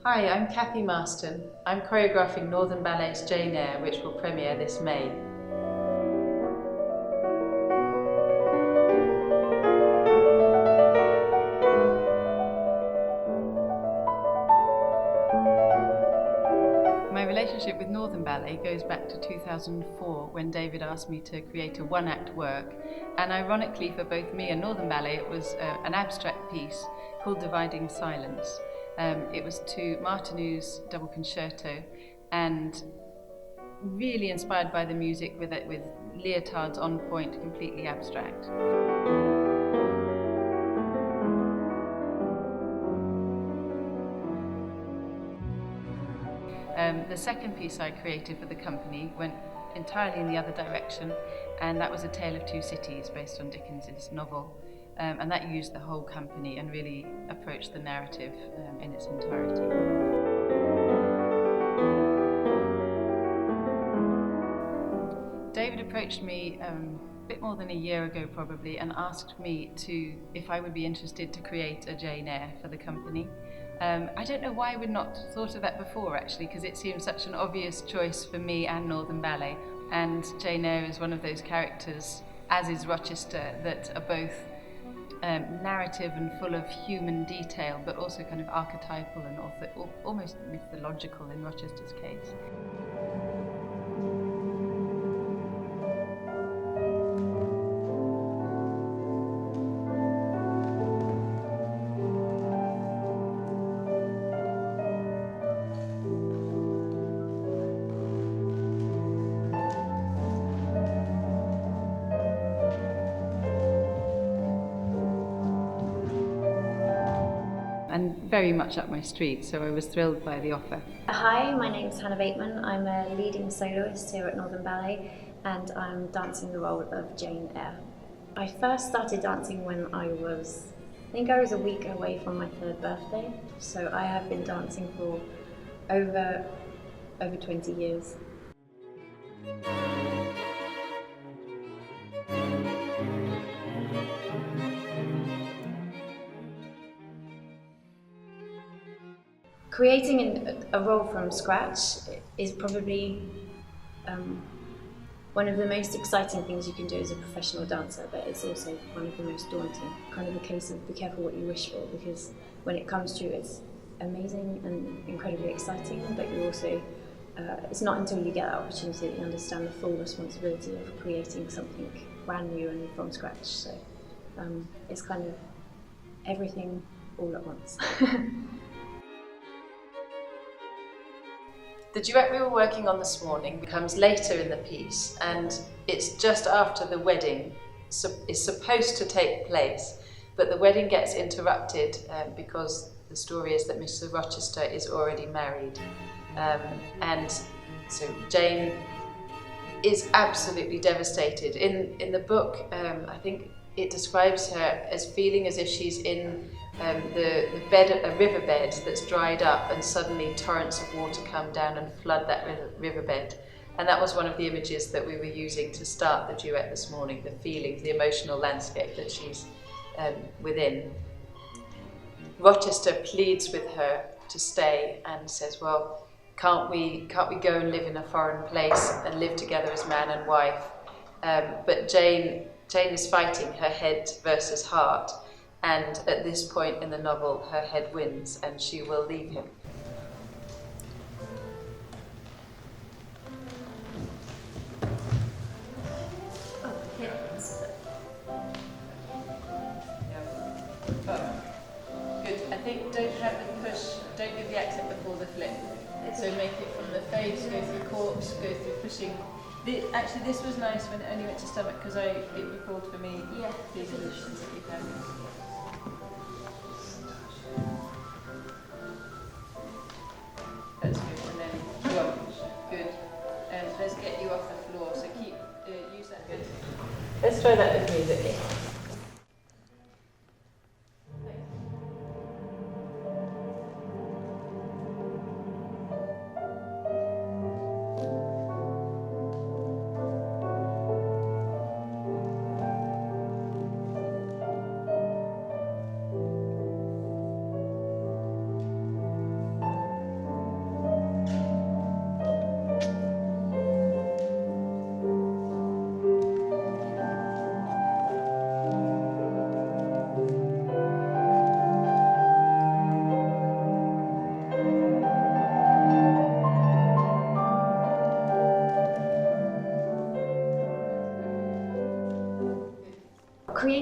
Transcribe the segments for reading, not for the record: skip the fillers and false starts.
Hi, I'm Cathy Marston. I'm choreographing Northern Ballet's Eyre, which will premiere this May. My relationship with Northern Ballet goes back to 2004 when David asked me to create a one-act work, and ironically for both me and Northern Ballet it was an abstract piece called Dividing Silence. It was to Martinu's double concerto and really inspired by the music with leotards on point, completely abstract. The second piece I created for the company went entirely in the other direction, and that was A Tale of Two Cities based on Dickens's novel, and that used the whole company and really approached the narrative in its entirety. David approached me a bit more than a year ago probably and asked me if I would be interested to create a Jane Eyre for the company. I don't know why we'd not thought of that before actually, because it seemed such an obvious choice for me and Northern Ballet, and Jane Eyre is one of those characters, as is Rochester, that are both narrative and full of human detail, but also kind of archetypal and almost mythological in Rochester's case. And very much up my street, so I was thrilled by the offer. Hi, my name is Hannah Bateman. I'm a leading soloist here at Northern Ballet, and I'm dancing the role of Jane Eyre. I first started dancing when I was a week away from my 3rd birthday, so I have been dancing for over 20 years. Creating a role from scratch is probably one of the most exciting things you can do as a professional dancer, but it's also one of the most daunting. Kind of a case of be careful what you wish for, because when it comes true it's amazing and incredibly exciting, but you also, it's not until you get that opportunity that you understand the full responsibility of creating something brand new and from scratch. So it's kind of everything all at once. The duet we were working on this morning comes later in the piece, and it's just after the wedding is supposed to take place, but the wedding gets interrupted because the story is that Mr. Rochester is already married. And so Jane is absolutely devastated. In the book, I think it describes her as feeling as if she's in a riverbed that's dried up, and suddenly torrents of water come down and flood that riverbed. And that was one of the images that we were using to start the duet this morning, the feelings, the emotional landscape that she's within. Rochester pleads with her to stay and says, well, can't we go and live in a foreign place and live together as man and wife? But Jane is fighting her head versus heart, and at this point in the novel her head wins and she will leave him. Good. I think don't have the push, don't give the accent before the flip. So make it from the face, go through corpse, go through pushing. Actually, this was nice when it only went to stomach, because it recalled for me the evolutions that you've had. That's good. And then go on. Good. And let's get you off the floor. So use that. Good. Let's try that with music.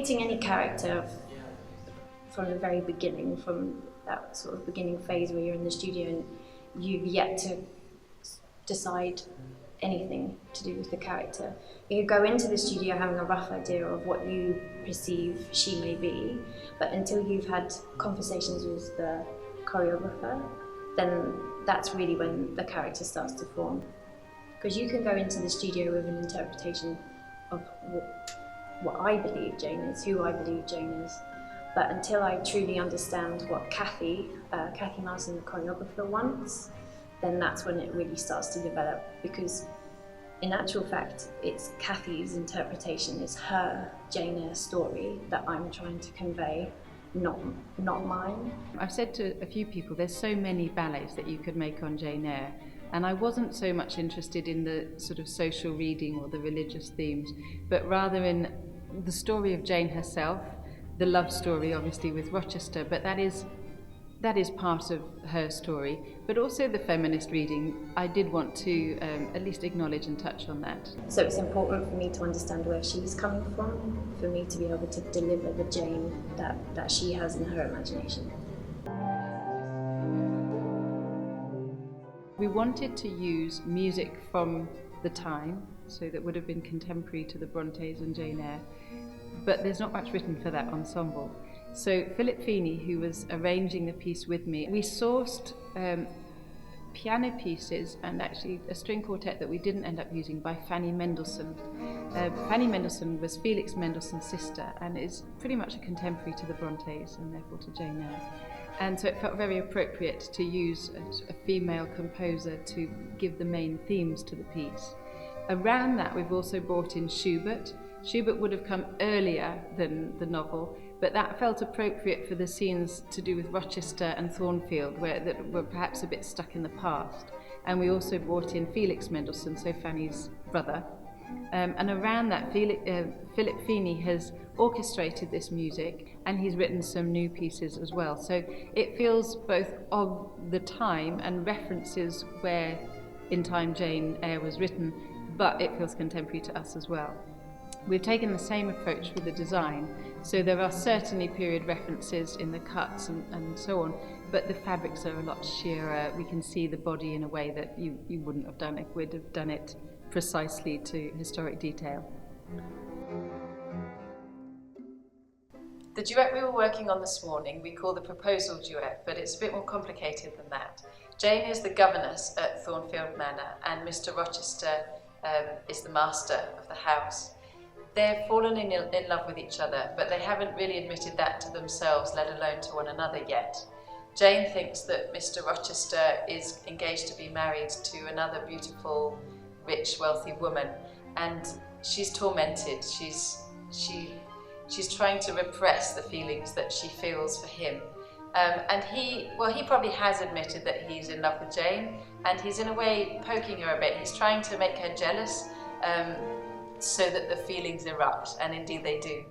creating any character from the very beginning, from that sort of beginning phase where you're in the studio and you've yet to decide anything to do with the character. You go into the studio having a rough idea of what you perceive she may be, but until you've had conversations with the choreographer, then that's really when the character starts to form. Because you can go into the studio with an interpretation of what I believe Jane is, who I believe Jane is, but until I truly understand what Cathy Marston, the choreographer, wants, then that's when it really starts to develop. Because in actual fact, it's Cathy's interpretation, it's her Jane Eyre story that I'm trying to convey, not mine. I've said to a few people, there's so many ballets that you could make on Jane Eyre, and I wasn't so much interested in the sort of social reading or the religious themes, but rather in the story of Jane herself, the love story obviously with Rochester, but that is part of her story, but also the feminist reading. I did want to at least acknowledge and touch on that. So it's important for me to understand where she's coming from, for me to be able to deliver the Jane that she has in her imagination. We wanted to use music from the time, so that would have been contemporary to the Brontes and Jane Eyre, but there's not much written for that ensemble. So Philip Feeney, who was arranging the piece with me, we sourced piano pieces and actually a string quartet that we didn't end up using by Fanny Mendelssohn. Fanny Mendelssohn was Felix Mendelssohn's sister and is pretty much a contemporary to the Brontes and therefore to Jane Eyre. And so it felt very appropriate to use a female composer to give the main themes to the piece. Around that we've also brought in Schubert. Schubert would have come earlier than the novel, but that felt appropriate for the scenes to do with Rochester and Thornfield, that were perhaps a bit stuck in the past. And we also brought in Felix Mendelssohn, so Fanny's brother. And around that, Philip Feeney has orchestrated this music, and he's written some new pieces as well. So it feels both of the time and references where in time Jane Eyre was written, but it feels contemporary to us as well. We've taken the same approach with the design, so there are certainly period references in the cuts and so on, but the fabrics are a lot sheerer. We can see the body in a way that you wouldn't have done if we'd have done it precisely to historic detail. The duet we were working on this morning we call the proposal duet, but it's a bit more complicated than that. Jane is the governess at Thornfield Manor, and Mr. Rochester is the master of the house. They've fallen in love with each other, but they haven't really admitted that to themselves, let alone to one another yet. Jane thinks that Mr. Rochester is engaged to be married to another beautiful, rich, wealthy woman, and she's tormented. She's trying to repress the feelings that she feels for him. And he probably has admitted that he's in love with Jane, and he's in a way poking her a bit. He's trying to make her jealous, so that the feelings erupt, and indeed they do.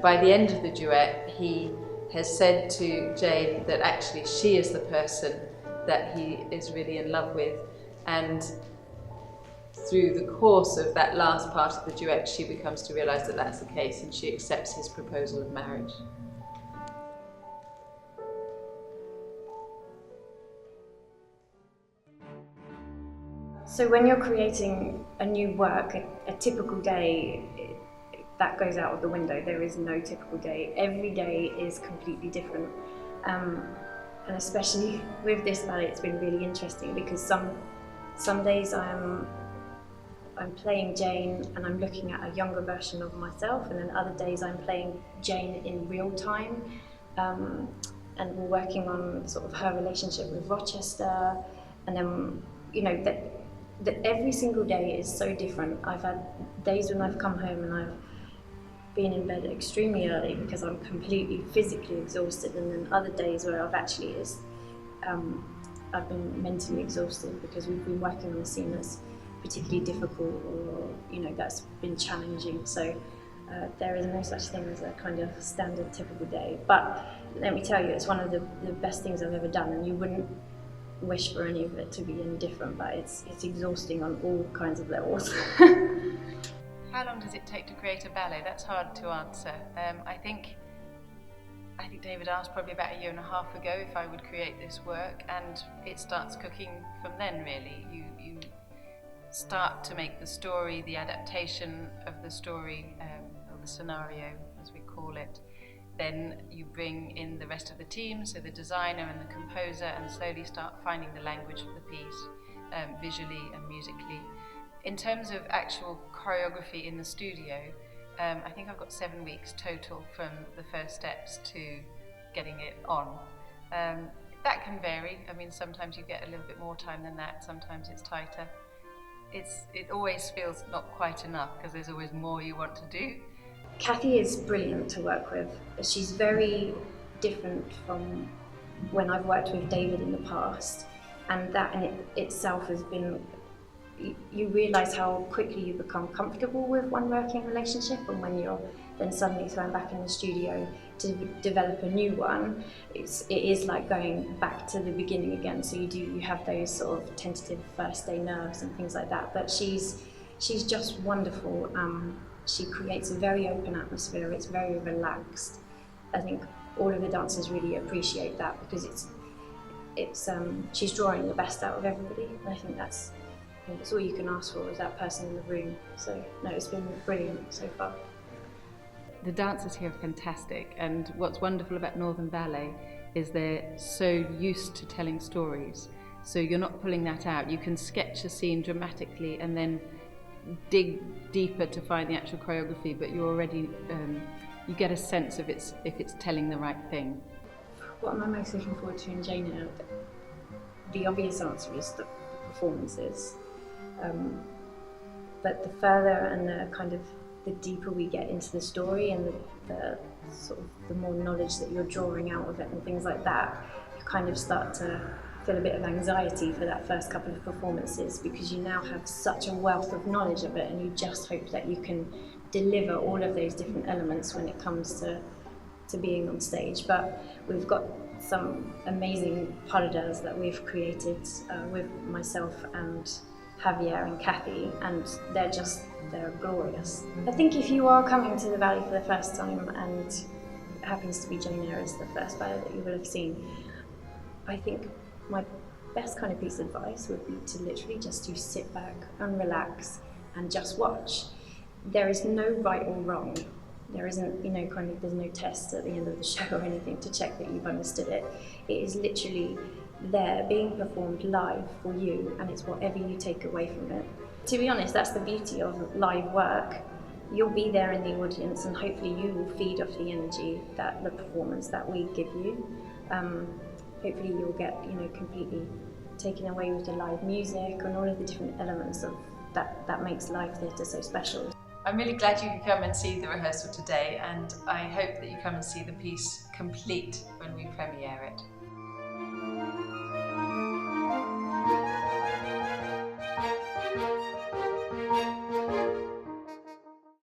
by the end of the duet, he has said to Jane that actually she is the person that he is really in love with, and through the course of that last part of the duet, she becomes to realise that that's the case, and she accepts his proposal of marriage. So when you're creating a new work, a typical day, that goes out of the window. There is no typical day. Every day is completely different. And especially with this ballet, it's been really interesting because some days I'm playing Jane and I'm looking at a younger version of myself, and then other days I'm playing Jane in real time. And we're working on sort of her relationship with Rochester, and then, you know, that every single day is so different. I've had days when I've come home and I've been in bed extremely early because I'm completely physically exhausted, and then other days where I've actually I've been mentally exhausted because we've been working on a scene that's particularly difficult, or, you know, that's been challenging. So there is no such thing as a kind of standard typical day. But let me tell you, it's one of the best things I've ever done, and you wouldn't wish for any of it to be any different, but it's exhausting on all kinds of levels. How long does it take to create a ballet? That's hard to answer. I think David asked probably about 1.5 years ago if I would create this work, and it starts cooking from then, really. You start to make the story, the adaptation of the story, or the scenario as we call it. Then you bring in the rest of the team, so the designer and the composer, and slowly start finding the language of the piece, visually and musically. In terms of actual choreography in the studio, I think I've got 7 weeks total from the first steps to getting it on. That can vary. I mean, sometimes you get a little bit more time than that, sometimes it's tighter. It always feels not quite enough because there's always more you want to do. Cathy is brilliant to work with. She's very different from when I've worked with David in the past, and that in itself has been, you realise how quickly you become comfortable with one working relationship, and when you're then suddenly thrown back in the studio to develop a new one, it is like going back to the beginning again. So you have those sort of tentative first day nerves and things like that, but she's just wonderful. She creates a very open atmosphere. It's very relaxed. I think all of the dancers really appreciate that because she's drawing the best out of everybody. And I think that's all you can ask for, is that person in the room. So no, it's been brilliant so far. The dancers here are fantastic, and what's wonderful about Northern Ballet is they're so used to telling stories. So you're not pulling that out. You can sketch a scene dramatically and then dig deeper to find the actual choreography, but you're already you get a sense of if it's telling the right thing. What am I most looking forward to in Jane Eyre? The obvious answer is the performances, but the further and the deeper we get into the story, and the sort of the more knowledge that you're drawing out of it and things like that, you kind of start to feel a bit of anxiety for that first couple of performances, because you now have such a wealth of knowledge of it, and you just hope that you can deliver all of those different elements when it comes to being on stage. But we've got some amazing paradas that we've created with myself and Javier and Cathy, and they're glorious. I think if you are coming to the ballet for the first time, and it happens to be Jane Eyre is the first ballet that you will have seen, I think my best kind of piece of advice would be to literally just to sit back and relax and just watch. There is no right or wrong. There isn't, there's no test at the end of the show or anything to check that you've understood it. It is literally there, being performed live for you, and it's whatever you take away from it. To be honest, that's the beauty of live work. You'll be there in the audience, and hopefully you will feed off the energy that the performance that we give you. Hopefully you'll get, completely taken away with the live music and all of the different elements of that makes live theatre so special. I'm really glad you could come and see the rehearsal today, and I hope that you come and see the piece complete when we premiere it.